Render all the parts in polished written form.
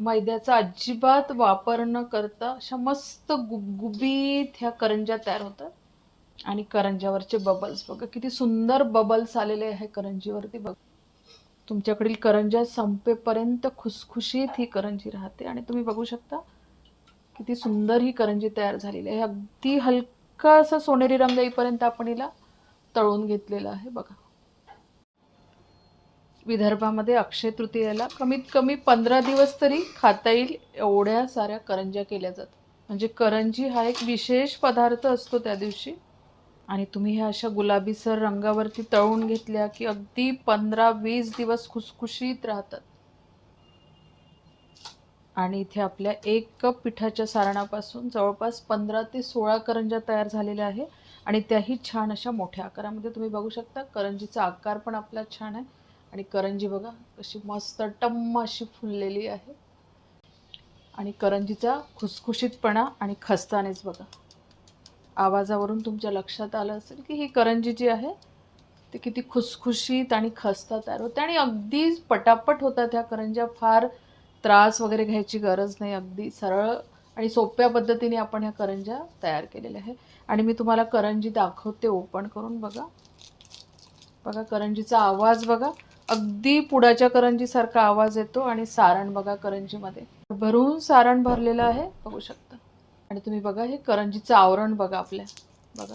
मैद्याचा अजिबात वापर न करता अशा मस्त गुबगुबीत ह्या करंज्या तयार होतात. आणि करंज्यावरचे बबल्स बघा, किती सुंदर बबल्स आलेले आहे करंजीवरती. बघा, तुमच्याकडील करंज्या संपेपर्यंत खुसखुशीत ही करंजी राहते. आणि तुम्ही बघू शकता किती सुंदर ही करंजी तयार झालेली आहे. अगदी हलका असा सोनेरी रंग येईपर्यंत आपण हिला तळून घेतलेला आहे. बघा, विदर्भामध्ये अक्षय तृतीयेला कमीत कमी 15 दिवस तरी खाता येईल एवढ्या साऱ्या करंज्या केल्या जातात. म्हणजे करंजी हा एक विशेष पदार्थ असतो त्या दिवशी. आणि तुम्ही ह्या अशा गुलाबीसर रंगावरती तळून घेतल्या की अगदी 15-20 दिवस खुसखुशीत राहतात. आणि इथे आपल्या 1 कप पिठाच्या सारणापासून जवळपास 15 ते 16 करंज्या तयार झालेल्या आहे. आणि त्याही छान अशा मोठ्या आकारामध्ये. तुम्ही बघू शकता करंजीचा आकार पण आपला छान आहे. आणि करंजी बघा कशी मस्त टम्म अशी फुललेली आहे. आणि करंजीचा खुसखुशीतपणा आणि खस्तानेच बघा, आवाजावरून तुमच्या लक्षात आलं असेल की ही करंजी जी आहे ती किती खुसखुशीत आणि खस्ता तयार होते. आणि अगदी पटापट होतात ह्या करंज्या. फार त्रास वगैरे घ्यायची गरज नाही. अगदी सरळ आणि सोप्या पद्धतीने आपण ह्या करंज्या तयार केलेल्या आहे. आणि मी तुम्हाला करंजी दाखवते ओपन करून. बघा बघा करंजीचा आवाज बघा, अगदी पुडाच्या करंजीसारखा आवाज येतो. आणि सारण बघा करंजीमध्ये भरून सारण भरलेलं आहे, बघू शकता. आणि तुम्ही बघा हे करंजीचं आवरण बघा आपल्या. बघा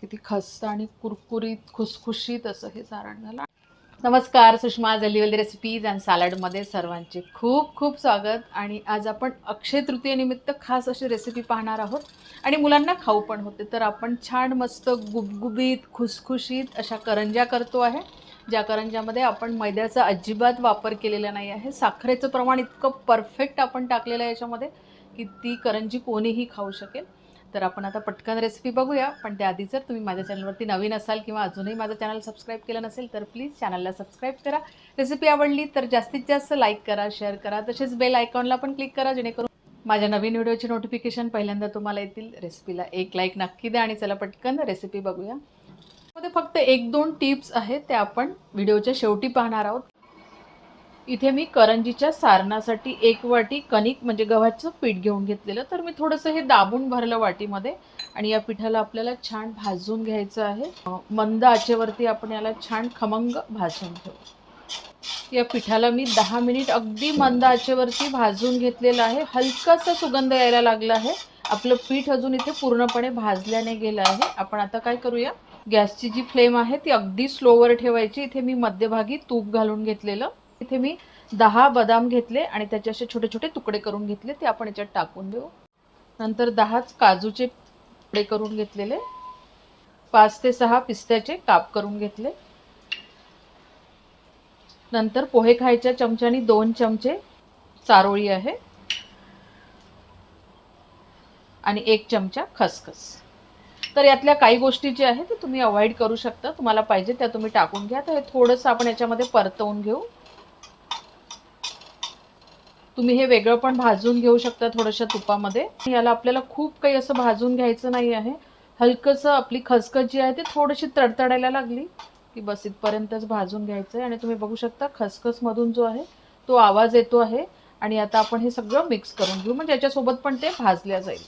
किती खस्ता आणि कुरकुरीत खुसखुशीत असं हे सारण झालं. नमस्कार, सुषमा जल्लीवल्दी रेसिपीज अँड सॅलडमध्ये सर्वांचे खूप खूप स्वागत. आणि आज आपण अक्षय तृतीयेनिमित्त खास अशी रेसिपी पाहणार आहोत. आणि मुलांना खाऊ पण होते. तर आपण छान मस्त गुबगुबीत खुसखुशीत अशा करंज्या करतो आहे, ज्या करंज्यामध्ये आपण मैद्याचा अजिबात वापर केलेला नाही आहे. साखरेचं प्रमाण इतकं परफेक्ट आपण टाकलेलं आहे याच्यामध्ये की ती करंजी कोणीही खाऊ शकेल. तर आपण आता पटकन रेसिपी बघूया. पण त्याआधी जर तुम्ही माझ्या चॅनलवरती नवीन असाल किंवा अजूनही माझं चॅनल सबस्क्राईब केलं नसेल तर प्लीज चॅनलला सबस्क्राईब करा. रेसिपी आवडली तर जास्तीत जास्त लाईक करा, शेअर करा. तसेच बेल आयकॉनला पण क्लिक करा, जेणेकरून माझ्या नवीन व्हिडिओची नोटिफिकेशन पहिल्यांदा तुम्हाला येतील. रेसिपीला एक लाईक नक्की द्या. आणि चला पटकन रेसिपी बघूया. मध्ये फक्त 1-2 टिप्स आहेत, त्या आपण व्हिडिओच्या शेवटी पाहणार आहोत. इथे मी करंजीच्या सारणासाठी 1 वाटी कणिक म्हणजे गव्हाचं पीठ घेऊन घेतलेलं. तर मी थोडंसं हे दाबून भरलं वाटीमध्ये. आणि या पिठाला आपल्याला छान भाजून घ्यायचं आहे. मंद आचेवरती आपण याला छान खमंग भाजून घेऊ. या पिठाला मी 10 मिनिट अगदी मंद आचेवरती भाजून घेतलेलं आहे. हलकासा सुगंध यायला लागला आहे. आपलं पीठ अजून इथे पूर्णपणे भाजल्याने गेलं आहे. आपण आता काय करूया, गॅसची जी फ्लेम आहे ती अगदी स्लोवर ठेवायची. इथे मी मध्यभागी तूप घालून घेतलेलं. इथे मी 10 बदाम घेतले आणि त्याचे असे छोटे छोटे तुकडे करून घेतले, ते आपण याच्यात टाकून देऊ. नंतर 10 काजूचे तुकडे करून घेतलेले, 5 ते 6 पिस्त्याचे काप करून घेतले. नंतर पोहे खायच्या चमच्यानी 2 चमचे चारोळी आहे आणि 1 चमचा खसखस. तर यातल्या काही गोष्टी ज्या आहेत ते तुम्ही अवॉइड करू शकता. तुम्हाला पाहिजे त्या तुम्ही टाकून घ्या. तर हे थोडंसं आपण याच्यामध्ये परतवून घेऊ. तुम्ही हे वेगळं पण भाजून घेऊ शकता थोड्याशा तुपामध्ये. याला आपल्याला खूप काही असं भाजून घ्यायचं नाही आहे. हलकंसं आपली खसखस जी आहे ती थोडीशी तडतडायला लागली की बस इथपर्यंतच भाजून घ्यायचं आहे. आणि तुम्ही बघू शकता खसखसमधून जो आहे तो आवाज येतो आहे. आणि आता आपण हे सगळं मिक्स करून घेऊ, म्हणजे याच्यासोबत पण ते भाजल्या जाईल.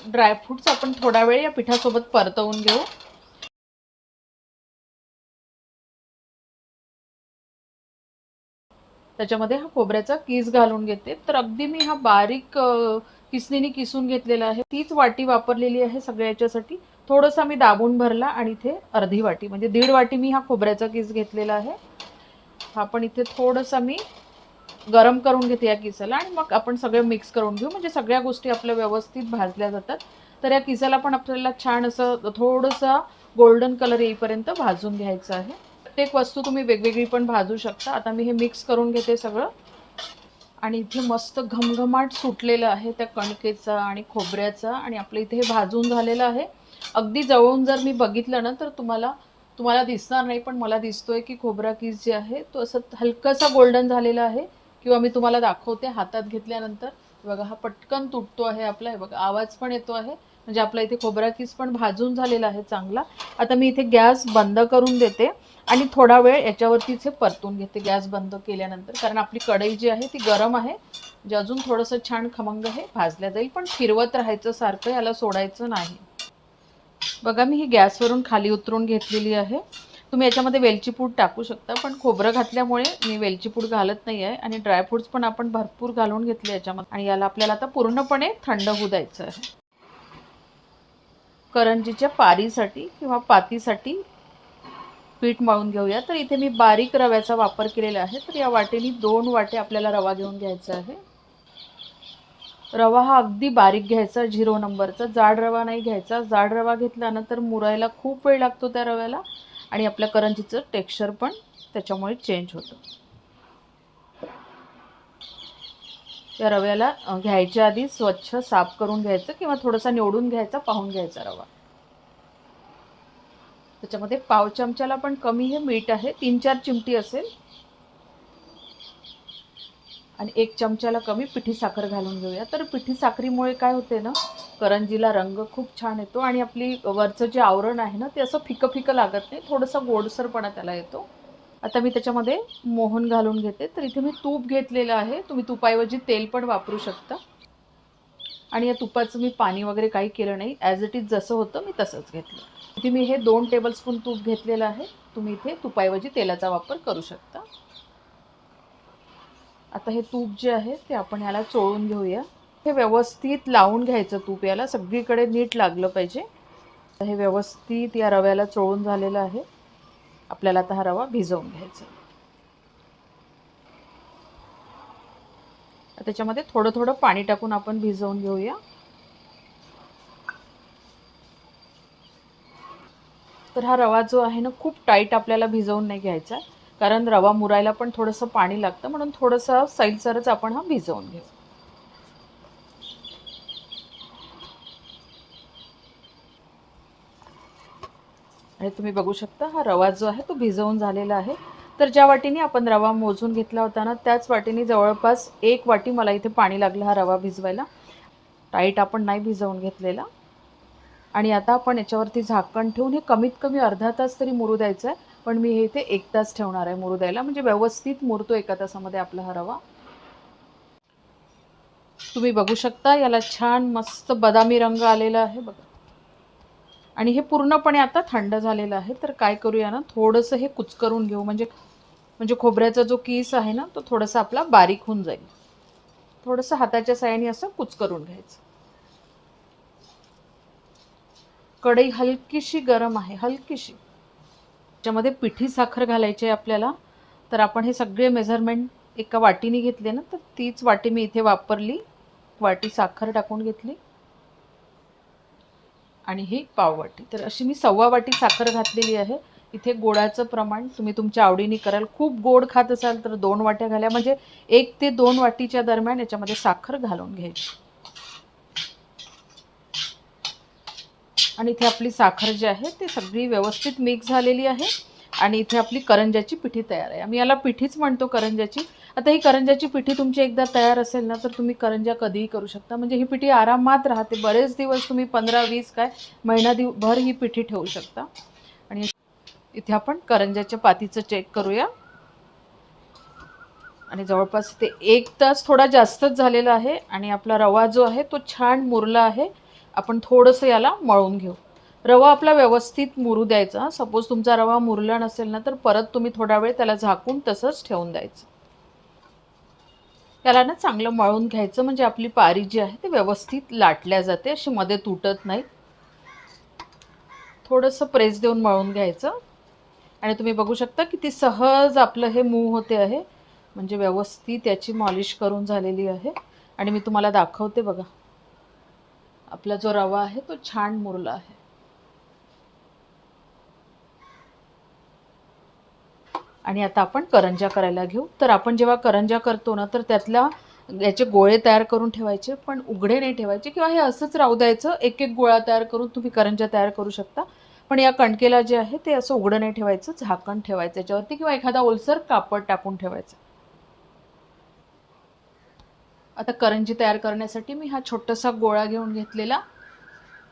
ड्रायफ्रूट्स आपण थोडा वेळ या पिठासोबत परतवून घेऊ. त्याच्यामध्ये हा खोबऱ्याचा किस घालून घेते. तर अगदी मी हा बारीक किसणीने किसून घेतलेला आहे. तीच वाटी वापरलेली आहे सगळ्या याच्यासाठी. थोडंसं मी दाबून भरला आणि इथे अर्धी वाटी म्हणजे 1.5 वाटी मी हा खोबऱ्याचा किस घेतलेला आहे. हा पण इथे थोडंसं मी गरम करून घेते या किसाला. आणि मग आपण सगळं मिक्स करून घेऊ, म्हणजे सगळ्या गोष्टी आपल्या व्यवस्थित भाजल्या जातात. तर या किसाला पण आपल्याला छान असं थोडंसं गोल्डन कलर येईपर्यंत भाजून घ्यायचं आहे. प्रत्येक वस्तू तुम्ही वेगवेगळी पण भाजू शकता. आता मी हे मिक्स करून घेते सगळं. आणि इथे मस्त घमघमाट सुटलेलं आहे त्या कणकेचा आणि खोबऱ्याचा. आणि आपलं इथे हे भाजून झालेलं आहे. अगदी जवळून जर मी बघितलं ना तर तुम्हाला दिसणार नाही, पण मला दिसतोय की खोबरा किस जे आहे तो असं हलकासा गोल्डन झालेला आहे. किंवा मी तुम्हाला दाखवते हातात घेतल्यानंतर. बघा हा पटकन तुटतो आहे आपला. हे बघा आवाज पण येतो आहे, म्हणजे आपला इथे खोबरा किस पण भाजून झालेला आहे चांगला. आता मी इथे गॅस बंद करून देते आणि थोडा वेळ याच्यावरतीच हे परतून घेते गॅस बंद केल्यानंतर, कारण आपली कढई जी आहे ती गरम आहे. जे अजून थोडंसं छान खमंग हे भाजल्या जाईल, पण फिरवत राहायचं सारखं, याला सोडायचं नाही. बघा मी ही गॅसवरून खाली उतरून घेतलेली आहे. तुम्ही याच्यामध्ये वेलची पूड टाकू शकता, पण खोबरं घातल्यामुळे मी वेलची पूड घालत नाही आहे. आणि ड्रायफ्रूट्स पण आपण भरपूर घालून घेतले याच्यामध्ये. आणि याला आपल्याला आता पूर्णपणे थंड होऊ द्यायचं आहे. करंजीच्या पारीसाठी किंवा पातीसाठी पीठ मळून घेऊया. तर इथे मी बारीक रव्याचा वापर केलेला आहे. तर या वाटेने 2 वाटे आपल्याला रवा घेऊन घ्यायचा आहे. रवा हा अगदी बारीक घ्यायचा, 0 नंबरचा. जाड रवा नाही घ्यायचा. जाड रवा घेतल्यानंतर मुरायला खूप वेळ लागतो त्या रव्याला, आणि आपल्या करंजीचं टेक्स्चर पण त्याच्यामुळे चेंज होतं. त्या रव्याला घ्यायच्या आधी स्वच्छ साफ करून घ्यायचं किंवा थोडासा निवडून घ्यायचा, पाहून घ्यायचा रवा. त्याच्यामध्ये पाव चमच्याला पण कमी हे मीठ आहे, 3-4 चिमटी असेल. आणि 1 चमच्याला कमी पिठी साखर घालून घेऊया. तर पिठी साखरीमुळे काय होते ना, करंजीला रंग खूप छान येतो आणि आपली वरचं जे आवरण आहे ना ते असं फिकं फिकं लागत नाही, थोडंसं गोडसरपणा त्याला येतो. आता मी त्याच्यामध्ये मोहन घालून घेते. तर इथे मी तूप घेतलेलं आहे, तुम्ही तुपाऐवजी तेल पण वापरू शकता. आणि या तुपाचं मी पाणी वगैरे काही केलं नाही, ॲज इट इज जसं होतं मी तसंच घेतलं. इथे मी हे 2 टेबलस्पून तूप घेतलेलं आहे. तुम्ही इथे तुपाऐवजी तेलाचा वापर करू शकता. आता हे तूप जे आहे ते आपण याला चोळून घेऊया. हे व्यवस्थित लावून घ्यायचं तूप, याला सगळीकडे नीट लागलं पाहिजे. हे व्यवस्थित या रव्याला चोळून झालेलं आहे. आपल्याला आता हा रवा भिजवून घ्यायचा. त्याच्यामध्ये थोडं थोडं पाणी टाकून आपण भिजवून घेऊया. तर हा रवा जो आहे ना, खूप टाईट आपल्याला भिजवून नाही घ्यायचा, कारण रवा मुरायला पण थोडंसं पाणी लागतं, म्हणून थोडंसं सैलसरच आपण हा भिजवून घेऊ. आणि तुम्ही बघू शकता हा रवा जो आहे तो भिजवून झालेला आहे. तर ज्या वाटीने आपण रवा मोजून घेतला होता ना, त्याच वाटीने जवळपास 1 वाटी मला इथे पाणी लागलं हा रवा भिजवायला. टाईट आपण नाही भिजवून घेतलेला. आणि आता आपण याच्यावरती झाकण ठेवून हे कमीत कमी अर्धा तास तरी मुरू द्यायचं आहे. पण मी हे इथे 1 तास ठेवणार आहे मुरू द्यायला, म्हणजे व्यवस्थित मुरतो 1 तासामध्ये आपला हा रवा. तुम्ही बघू शकता याला छान मस्त बदामी रंग आलेला आहे बघा. आणि हे पूर्णपणे आता थंड झालेलं आहे. तर काय करूया ना, थोडंसं हे कुचकरून घेऊ, म्हणजे म्हणजे खोबऱ्याचा जो किस आहे ना तो थोडासा आपला बारीक होऊन जाईल. थोडंसं हाताच्या साहाय्याने असं कुचकरून घ्यायचं. कढई हलकीशी गरम आहे, हलकीशी. त्याच्यामध्ये पिठी साखर घालायची आहे आपल्याला. तर आपण हे सगळे मेजरमेंट एका वाटीने घेतले ना, तर तीच वाटी मी इथे वापरली. वाटी साखर टाकून घेतली आणि ही पाववाटी. तर अशी मी 1/4 वाटी साखर घातलेली आहे. इथे गोडाचं प्रमाण तुम्ही तुमच्या आवडीने कराल. खूप गोड खात असाल तर 2 वाट्या घाला, म्हणजे 1 ते 2 वाटीच्या दरम्यान याच्यामध्ये साखर घालून घ्यायची. आणि इथे आपली साखर जी आहे ती सगळी व्यवस्थित मिक्स झालेली आहे. आणि इथे आपली करंजाची पिठी तयार आहे. आम्ही याला पिठीच म्हणतो, करंजाची. आता ही करंजाची पिठी तुमची एकदा तयार असेल ना, तर तुम्ही करंजा कधीही करू शकता. म्हणजे ही पिठी आरामात राहते, बरेच दिवस, तुम्ही 15-20 काय महिना भर ही पिठी ठेवू शकता. आणि इथे आपण करंजाच्या पातीचं चेक करूया. आणि जवळपास ते 1 तास थोडा जास्तच झालेला आहे. आणि आपला रवा जो आहे तो छान मुरला आहे. आपण थोडंसं याला मळून घेऊ. रवा आपला व्यवस्थित मुरू द्यायचा. सपोज तुमचा रवा मुरला नसेल ना, तर परत तुम्ही थोडा वेळ त्याला झाकून तसंच ठेवून द्यायचं. त्याला ना चांगलं मळून घ्यायचं, म्हणजे आपली पारी जी आहे ती व्यवस्थित लाटल्या जाते, अशी मध्ये तुटत नाही. थोडंसं प्रेस देऊन मळून घ्यायचं. आणि तुम्ही बघू शकता किती सहज आपलं हे मूव होते आहे, म्हणजे व्यवस्थित याची मॉलिश करून झालेली आहे. आणि मी तुम्हाला दाखवते बघा, आपला जो रवा आहे तो छान मुरला आहे. आणि आता आपण करंजा करायला घेऊ. तर आपण जेव्हा करंजा करतो ना, तर त्यातल्या याचे गोळे तयार करून ठेवायचे, पण उघडे नाही ठेवायचे, किंवा हे असंच राहू द्यायचं. एक एक गोळा तयार करून तुम्ही करंजा तयार करू शकता. पण या कणकेला जे आहे ते असं उघडं नाही ठेवायचं, झाकण ठेवायचं याच्यावरती, किंवा एखादा ओलसर कापड टाकून ठेवायचं. आता करंजी तयार करण्यासाठी मी हा छोटासा गोळा घेऊन घेतलेला.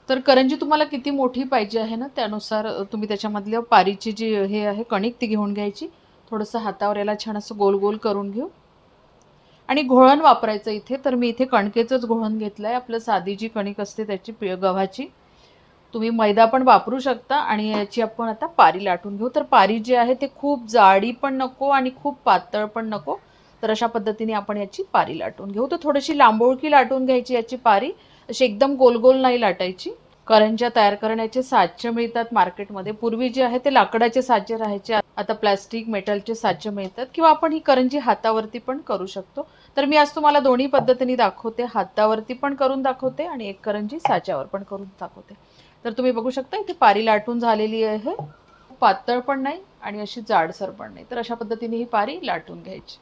तर करंजी तुम्हाला किती मोठी पाहिजे आहे ना त्यानुसार तुम्ही त्याच्यामधल्या पारीची जी हे आहे कणिक ती घेऊन घ्यायची. थोडंसं हातावर याला छान असं गोल गोल करून घेऊ आणि घोळण वापरायचं इथे. तर मी इथे कणकेचंच घोळण घेतलं आहे. आपलं साधी जी कणिक असते त्याची गव्हाची. तुम्ही मैदा पण वापरू शकता आणि याची आपण आता पारी लाटून घेऊ. तर पारी जी आहे ते खूप जाडी पण नको आणि खूप पातळ पण नको. तर अशा पद्धतीने आपण याची पारी लाटून घेऊ. तर थोडीशी लांबोळकी लाटून घ्यायची याची पारी. अशी एकदम गोल गोल नाही लाटायची. करंज्या तयार करण्याचे साचे मिळतात मार्केटमध्ये. पूर्वी जे आहे ते लाकडाचे साचे राहायचे. आता प्लास्टिक मेटलचे साचे मिळतात किंवा आपण ही करंजी हातावरती पण करू शकतो. तर मी आज तुम्हाला दोन्ही पद्धतीने दाखवते. हातावरती पण करून दाखवते आणि एक करंजी साच्यावर पण करून दाखवते. तर तुम्ही बघू शकता इथे पारी लाटून झालेली आहे. पातळ पण नाही आणि अशी जाडसर पण नाही. तर अशा पद्धतीने ही पारी लाटून घ्यायची.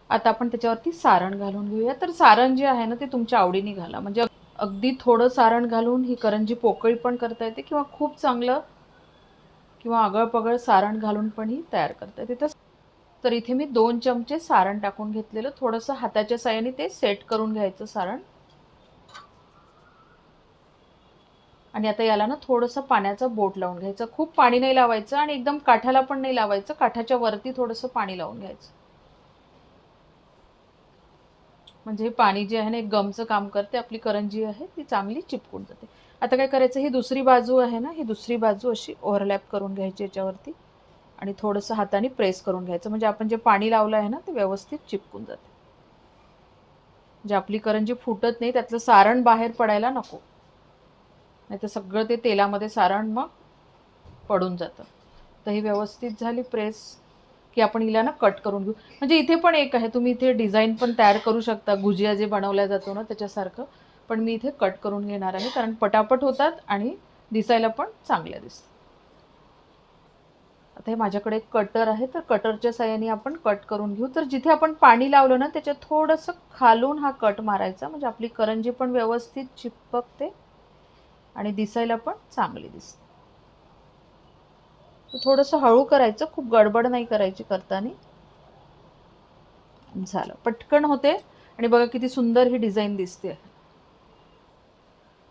आता आपण त्याच्यावरती सारण घालून घेऊया. तर सारण जे आहे ना ते तुमच्या आवडीने घाला. म्हणजे अगदी थोडं सारण घालून ही करंजी पोकळी पण करता येते किंवा खूप चांगलं किंवा आगळपगळ सारण घालून पण ही तयार करता येते. तर इथे मी 2 चमचे सारण टाकून घेतलेलं. थोडंसं हाताच्या साहाय्याने ते सेट करून घ्यायचं सारण. आणि आता याला ना थोडंसं पाण्याचा बोट लावून घ्यायचं. खूप पाणी नाही लावायचं आणि एकदम काठाला पण नाही लावायचं. काठाच्या वरती थोडंसं पाणी लावून घ्यायचं. म्हणजे हे पाणी जे आहे ना एक गमचं काम करते. आपली करंजी आहे ती चांगली चिपकून जाते. आता काय करायचं, ही दुसरी बाजू आहे ना, ही दुसरी बाजू अशी ओव्हरलॅप करून घ्यायची याच्यावरती आणि थोडंसं हाताने प्रेस करून घ्यायचं. म्हणजे आपण जे पाणी लावलं आहे ना ते व्यवस्थित चिपकून जाते. म्हणजे आपली करंजी फुटत नाही, त्यातलं सारण बाहेर पडायला नको. नाही तर सगळं ते तेलामध्ये सारण मग पडून जातं. तर ही व्यवस्थित झाली प्रेस की आपण हिला ना कट करून घेऊ. म्हणजे इथे पण एक आहे, तुम्ही इथे डिझाईन पण तयार करू शकता. गुजिया जे बनवल्या जातो ना त्याच्यासारखं. पण मी इथे कट करून घेणार आहे कारण पटापट होतात आणि दिसायला पण चांगल्या दिसतात. आता हे माझ्याकडे एक कटर आहे. तर कटरच्या साहाय्याने आपण कट करून घेऊ. तर जिथे आपण पाणी लावलं ना त्याच्यात थोडंसं खालून हा कट मारायचा. म्हणजे आपली करंजी पण व्यवस्थित चिपकते आणि दिसायला पण चांगली दिसते. थोडंसं हळू करायचं, खूप गडबड नाही करायची करताना. झालं, पटकन होते आणि बघा किती सुंदर ही डिझाईन दिसते.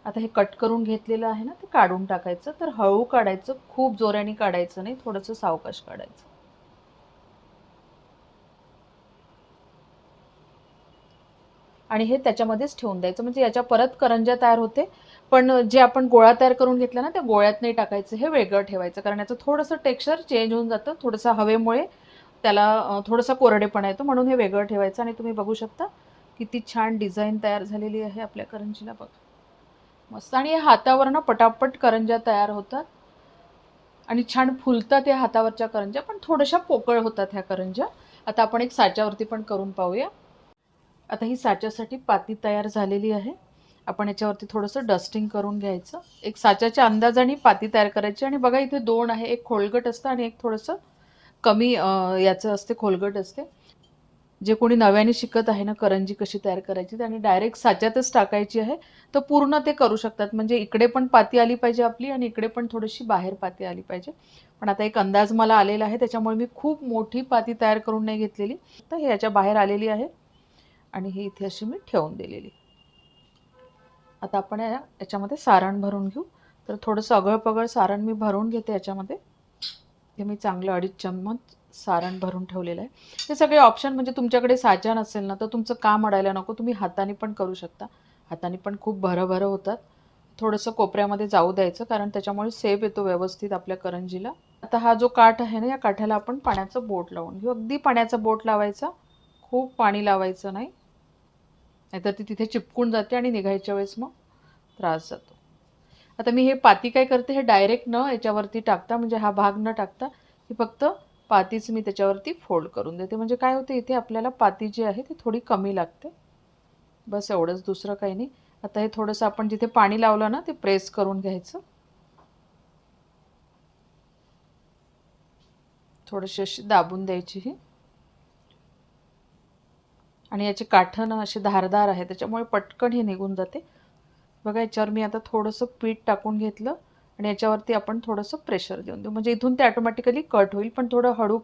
आता हे कट करून घेतलेलं आहे ना ते काढून टाकायचं. तर हळू काढायचं, खूप जोराने काढायचं नाही, थोडंसं सावकाश काढायचं. आणि हे त्याच्यामध्येच ठेवून द्यायचं. म्हणजे याच्या परत करंज्या तयार होते. पण जे आपण गोळा तयार करून घेतला ना त्या गोळ्यात नाही टाकायचं, हे वेगळं ठेवायचं. कारण याचं थोडंसं टेक्स्चर चेंज होऊन जातं. थोडंसं हवेमुळे त्याला थोडासा कोरडेपणा येतो, म्हणून हे वेगळं ठेवायचं. आणि तुम्ही बघू शकता किती छान डिझाईन तयार झालेली आहे आपल्या करंजीला. बघा मस्त. आणि हातावर ना पटापट करंज्या तयार होतात आणि छान फुलतात या हातावरच्या करंज्या. पण थोड्याशा पोकळ होतात ह्या करंज्या. आता आपण एक साच्यावरती पण करून पाहूया. आता ही साच्यासाठी पाती तयार झालेली आहे. आपण याच्यावरती थोडंसं डस्टिंग करून घ्यायचं. एक साच्याच्या अंदाजाने पाती तयार करायची. आणि बघा इथे 2 आहे, एक खोलगट असतं आणि एक थोडंसं कमी याचं असते, खोलगट असते. जे कोणी नव्याने शिकत आहे ना करंजी कशी तयार करायची आणि डायरेक्ट साच्यातच टाकायची आहे, तर पूर्ण ते करू शकतात. म्हणजे इकडे पण पाती आली पाहिजे आपली आणि इकडे पण थोडीशी बाहेर पाती आली पाहिजे. पण आता एक अंदाज मला आलेला आहे, त्याच्यामुळे मी खूप मोठी पाती तयार करून नाही घेतलेली. तर हे याच्या बाहेर आलेली आहे आणि ही इथे अशी मी ठेवून दिलेली. आता आपण याच्यामध्ये सारण भरून घेऊ. तर थोडंसं अगळपगळ सारण मी भरून घेते याच्यामध्ये. हे मी चांगलं 2.5 चम्मच सारण भरून ठेवलेलं आहे. हे सगळे ऑप्शन, म्हणजे तुमच्याकडे साचा नसेल ना तर तुमचं काम अडायला नको, तुम्ही हाताने पण करू शकता. हाताने पण खूप भरभर होतात. थोडंसं कोपऱ्यामध्ये जाऊ द्यायचं कारण त्याच्यामुळे सेप येतो व्यवस्थित आपल्या करंजीला. आता हा जो काठ आहे ना या काठाला आपण पाण्याचं बोट लावून घेऊ. अगदी पाण्याचा बोट लावायचा, खूप पाणी लावायचं नाही, नाहीतर ती तिथे चिपकून जाते आणि निघायच्या वेळेस मग त्रास जातो. आता मी हे पाती काय करते, हे डायरेक्ट न याच्यावरती टाकता, म्हणजे हा भाग न टाकता ही फक्त पातीच मी त्याच्यावरती फोल्ड करून देते. म्हणजे काय होते, इथे आपल्याला पाती जी आहे ती थोडी कमी लागते. बस एवढंच, दुसरं काही नाही. आता हे थोडंसं आपण जिथे पाणी लावलं ना ते प्रेस करून घ्यायचं. थोडीशी अशी दाबून द्यायची ही. आणि याचे काठं ना असे धारदार आहे त्याच्यामुळे पटकन हे निघून जाते. बघा याच्यावर मी आता थोडंसं पीठ टाकून घेतलं आणि याच्यावरती आपण थोडंसं प्रेशर देऊन देऊ. म्हणजे इथून ते ऑटोमॅटिकली कट होईल. पण थोडं हळू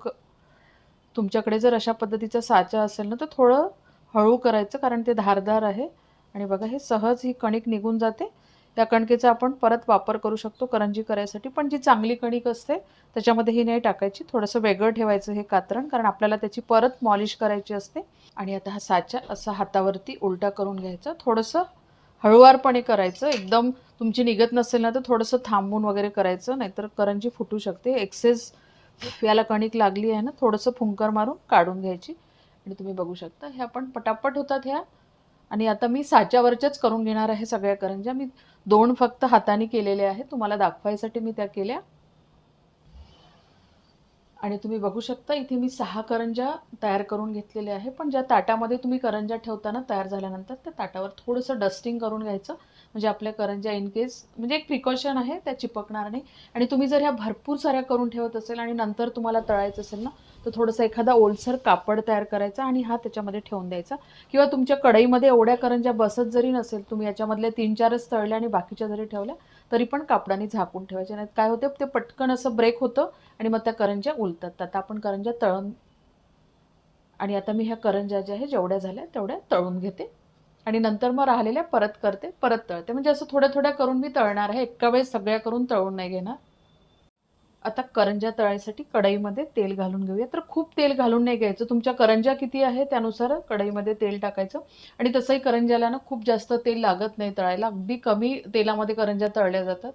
तुमच्याकडे जर अशा पद्धतीचा साचा असेल ना तर थोडं हळू करायचं कारण ते धारदार आहे. आणि बघा हे सहज ही कणिक निघून जाते त्या कणकेचा आपण परत वापर करू शकतो करंजी करायसाठी, पण जी चांगली कणिक असते त्याच्यामध्ये ही नाही टाकायची. थोडंसं वेगळं ठेवायचं हे कात्रण, कारण आपल्याला त्याची परत मॉलिश करायची असते. आणि आता हा साचा असा हातावरती उलटा करून घ्यायचा. थोडंसं हळूवारपणे करायचं, एकदम तुमची निघत नसेल ना तर थोडंसं थांबून वगैरे करायचं, नाहीतर करंजी फुटू शकते. एक्सेस याला कणिक लागली आहे ना, थोडंसं फुंकर मारून काढून घ्यायची. आणि तुम्ही बघू शकता हे आपण पटापट होतात ह्या. आणि आता मी साच्यावरच्याच करून घेणार आहे सगळ्या करंज्या. मी 2 फक्त हाताने केलेल्या आहेत, तुम्हाला दाखवायसाठी मी त्या केल्या. आणि तुम्ही बघू शकता इथे मी 6 करंज्या तयार करून घेतलेल्या आहे. पण ज्या ताटामध्ये तुम्ही करंज्या ठेवताना तयार झाल्यानंतर त्या ताटावर थोडंसं डस्टिंग करून घ्यायचं, म्हणजे आपल्या करंज्या इन केस, म्हणजे एक प्रिकॉशन आहे, त्या चिपकणार नाही. आणि तुम्ही जर ह्या भरपूर साऱ्या करून ठेवत असेल आणि नंतर तुम्हाला तळायचं असेल ना, तर थोडंसं एखादा ओलसर कापड तयार करायचा आणि हा त्याच्यामध्ये ठेवून द्यायचा. किंवा तुमच्या कढईमध्ये एवढ्या करंज्या बसत जरी नसेल, तुम्ही याच्यामधल्या 3-4च तळल्या आणि बाकीच्या जरी ठेवल्या तरी पण कापडाने झाकून ठेवायचे. नाही काय होते, ते पटकन असं ब्रेक होतं आणि मग त्या करंज्या उलतात. आता आपण करंज्या तळून, आणि आता मी ह्या करंज्या ज्या आहे जेवढ्या झाल्या तेवढ्या तळून घेते आणि नंतर मग राहिलेल्या परत करते, परत तळते. म्हणजे असं थोड्या थोड्या करून मी तळणार आहे, एका वेळेस सगळ्या करून तळून नाही घेणार. आता करंज्या तळायसाठी कढईमध्ये तेल घालून घेऊया. तर खूप तेल घालून नाही घ्यायचं, तुमच्या करंज्या किती आहे त्यानुसार कढईमध्ये तेल टाकायचं. आणि तसंही करंज्याला ना खूप जास्त तेल लागत नाही तळायला, अगदी कमी तेलामध्ये करंज्या तळल्या जातात.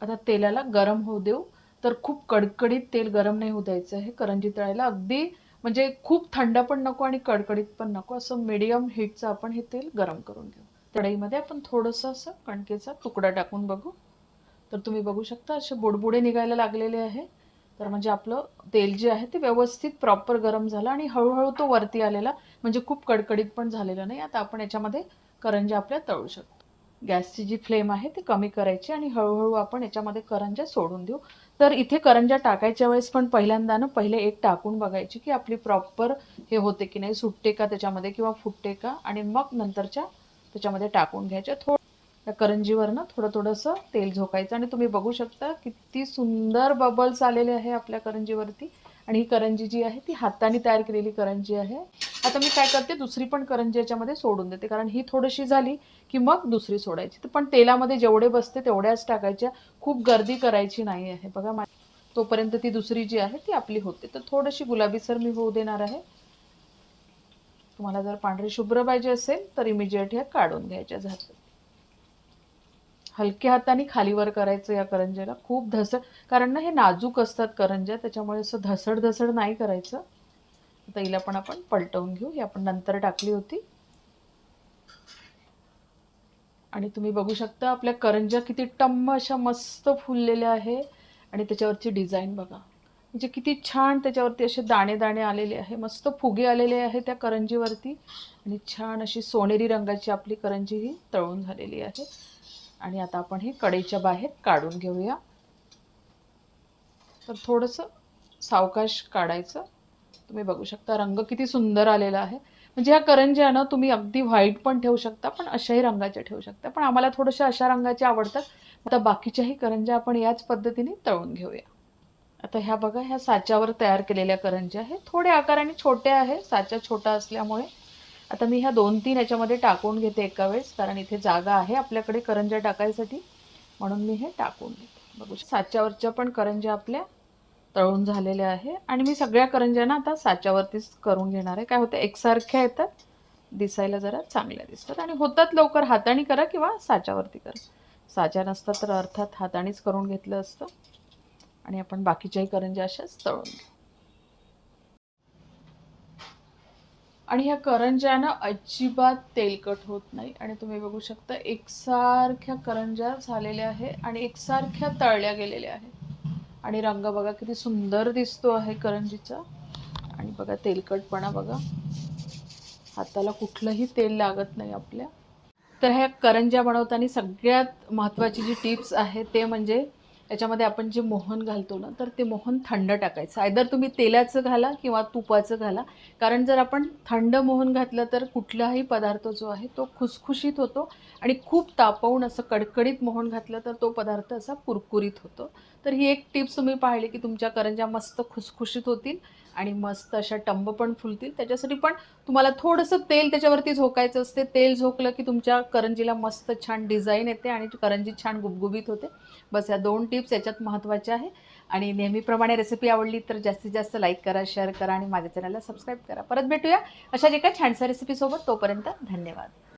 आता तेलाला गरम होऊ देऊ. तर खूप कडकडीत तेल गरम नाही होऊ द्यायचं आहे करंजी तळायला. अगदी म्हणजे खूप थंड पण नको आणि कडकडीत पण नको, असं मीडियम हीटचं आपण हे तेल गरम करून घेऊ. कढईमध्ये आपण थोडंसं असं कणकेचा तुकडा टाकून बघू. तर तुम्ही बघू शकता असे बुडबुडे निघायला लागलेले आहे. तर म्हणजे आपलं तेल जे आहे ते व्यवस्थित प्रॉपर गरम झालं आणि हळूहळू तो वरती आलेला, म्हणजे खूप कडकडीत पण झालेलं नाही. आता आपण याच्यामध्ये करंज्या आपल्या तळू शकतो. गॅसची जी फ्लेम आहे ती कमी करायची आणि हळूहळू आपण याच्यामध्ये करंज्या सोडून देऊ. तर इथे करंज्या टाकायच्या वेळेस पण पहिल्यांदा ना पहिले एक टाकून बघायची की आपली प्रॉपर हे होते की नाही, सुटते का त्याच्यामध्ये किंवा फुटते का, आणि मग नंतरच्या त्याच्यामध्ये टाकून घ्यायच्या. त्या करंजीवर ना थोडंसं तेल झोकायचं आणि तुम्ही बघू शकता किती सुंदर बबल्स आलेले आहे आपल्या करंजीवरती. आणि ही करंजी जी आहे ती हाताने तयार केलेली करंजी आहे. आता मी काय करते, दुसरी पण करंजी याच्यामध्ये सोडून देते, कारण ही थोडीशी झाली की मग दुसरी सोडायची. तर पण तेलामध्ये जेवढे बसते तेवढ्याच टाकायच्या, खूप गर्दी करायची नाही आहे. बघा तोपर्यंत ती दुसरी जी आहे ती आपली होते. तर थोडीशी गुलाबीसर मी होऊ देणार आहे. तुम्हाला जर पांढरी शुभ्र पाहिजे असेल तर इमिजिएट ह्या काढून घ्यायच्या झाकून. हलक्या हाताने खालीवर करायचं या करंज्याला, खूप धसड, कारण ना हे नाजूक असतात करंज्या, त्याच्यामुळे असं धसड धसड नाही करायचं. आता हिला पण आपण पलटवून घेऊ, ही आपण नंतर टाकली होती. आणि तुम्ही बघू शकता आपल्या करंज्या किती टम्म अशा मस्त फुललेल्या आहे. आणि त्याच्यावरची डिझाईन बघा, म्हणजे किती छान त्याच्यावरती असे दाणे दाणे आलेले आहे, मस्त फुगे आलेले आहे त्या करंजीवरती. आणि छान अशी सोनेरी रंगाची आपली करंजी ही तळून झालेली आहे. आणि आता आपण ही कढईच्या बाहेर काढून घेऊया. तर थोडंसं सावकाश काढायचं. तुम्ही बघू शकता रंग किती सुंदर आलेला आहे. म्हणजे ह्या करंज्या ना तुम्ही अगदी व्हाईट पण ठेवू शकता, पण अशाही रंगाच्या ठेवू शकता, पण आम्हाला थोड्याशा अशा रंगाच्या आवडतात. आता बाकीच्याही करंज्या आपण याच पद्धतीने तळून घेऊया. आता ह्या बघा, ह्या साच्यावर तयार केलेल्या करंज्या आहेत, थोड्या आकाराने छोट्या आहे, साचा छोटा असल्यामुळे. आता मी ह्या 2-3 याच्यामध्ये टाकून घेते एका वेळेस, कारण इथे जागा आहे आपल्याकडे करंज्या टाकायसाठी, म्हणून मी हे टाकून घेते. बघू साच्यावरच्या पण करंज्या आपल्या तळून झालेल्या आहे. आणि मी सगळ्या करंज्या ना आता साच्यावरतीच करून घेणार आहे. काय होतं, एकसारख्या येतात, दिसायला जरा चांगल्या दिसतात आणि होतात लवकर. हाताने करा किंवा साच्यावरती करा, साच्या नसता तर अर्थात हातानेच करून घेतलं असतं. आणि आपण बाकीच्याही करंज्या अशाच तळून घेऊ. आणि ह्या करंज्या ना अजिबात तेलकट होत नाही. आणि तुम्ही बघू शकता एकसारख्या करंज्या झालेल्या आहे आणि एकसारख्या तळल्या गेलेल्या आहेत. आणि रंग बघा किती सुंदर दिसतो आहे करंजीचा. आणि बघा तेलकटपणा बघा, हाताला कुठलंही तेल लागत नाही आपल्या. तर ह्या करंज्या बनवताना सगळ्यात महत्त्वाची जी टिप्स आहे ते म्हणजे याच्यामध्ये आपण जे मोहन घालतो ना, तर ते मोहन थंड टाकायचं. आयदर तुम्ही तेलाचं घाला किंवा तुपाचं घाला, कारण जर आपण थंड मोहन घातलं तर कुठलाही पदार्थ जो आहे तो खुसखुशीत होतो. आणि खूप तापवून असं कडकडीत मोहन घातलं तर तो पदार्थ असा कुरकुरीत होतो. तर ही एक टिप्स तुम्ही पाहिली की तुमच्या करंज्या मस्त खुसखुशीत होतील आणि मस्त अशा टंब पण फुलतील. त्याच्यासाठी पण तुम्हाला थोडंसं तेल त्याच्यावरती झोकायचं असते. तेल झोकलं की तुमच्या करंजीला मस्त छान डिझाईन येते आणि करंजी छान गुबगुबीत होते. बस या 2 टिप्स याच्यात महत्त्वाच्या आहे. आणि नेहमीप्रमाणे रेसिपी आवडली तर जास्तीत जास्त लाईक करा, शेअर करा आणि माझ्या चॅनलला सबस्क्राईब करा. परत भेटूया अशाच एका छानशा रेसिपीसोबत. तोपर्यंत धन्यवाद.